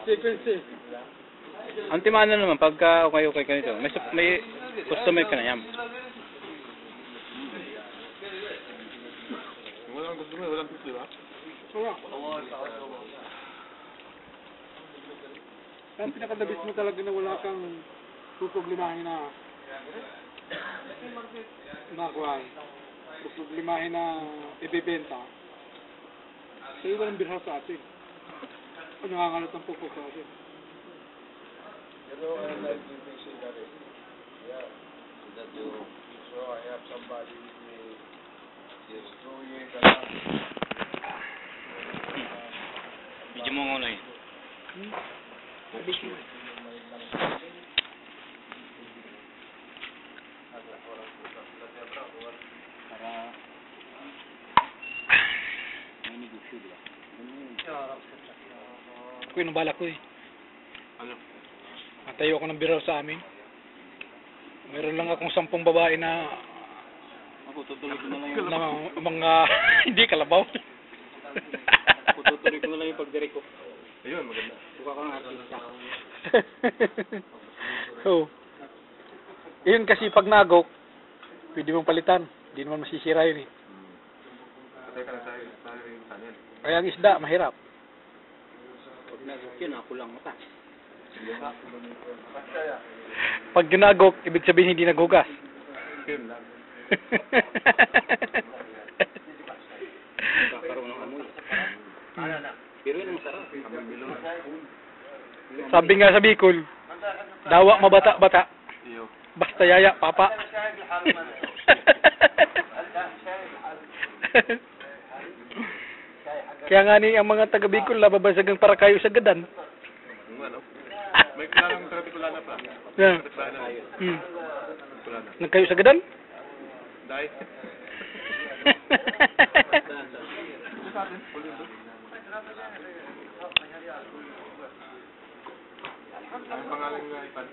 Sequence. Ang timana naman, pagka okay ka nito, may customer ka na yan. Walang customer, walang pizza, ba? Wala. Ang pinakadabis mo talaga na wala kang puproblemahin na nakuha. Puproblemahin na ibibenta. Sa'yo walang birha sa atin. O nangangalat ang pupok sa atin. You know, I like you to say that. Yeah. That you, so I have somebody with me. Just throw you in the land. Medyo mo nga yun. Ako yung balak ko eh. Ano? Matayo ako ng biraw sa amin. Meron lang akong 10 babae na Ako, tutuloy ko na lang yung... na mga hindi kalabaw. Ako, tutuloy ko na lang yung pagdirect ko. Ayun, maganda. Buka ka ng artista. Oh. Yun kasi pag nagok, pwede mong palitan. Hindi naman masisira yun eh. Patay ka na sa rin kanin. Kaya ang isda, mahirap. Pag nagok yun, ako lang mata. Pag ginagok, ibig sabihin hindi naghugas. Kim lang. Kakaroon ng amoy. Pero yun ang masarap. Amoy bilog. Sabi nga sa Bicol, dawa mabata-bata, Iyo. basta yaya, papa. Kaya nga ni ang mga taga Bicol nababasagang para kayo sa gadan. Ano? May kulanang tratikulana pa. Yeah. Tratikulana. Kulana. Nagkayo sa gadan? Dahil. Ang pangalan nga ipan.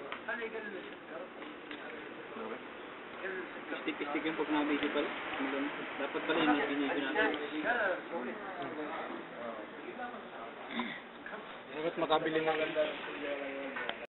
Pistik-pistik yung pag nabigay pala. Dapat pala yung binigay natin. Bakit makabili ng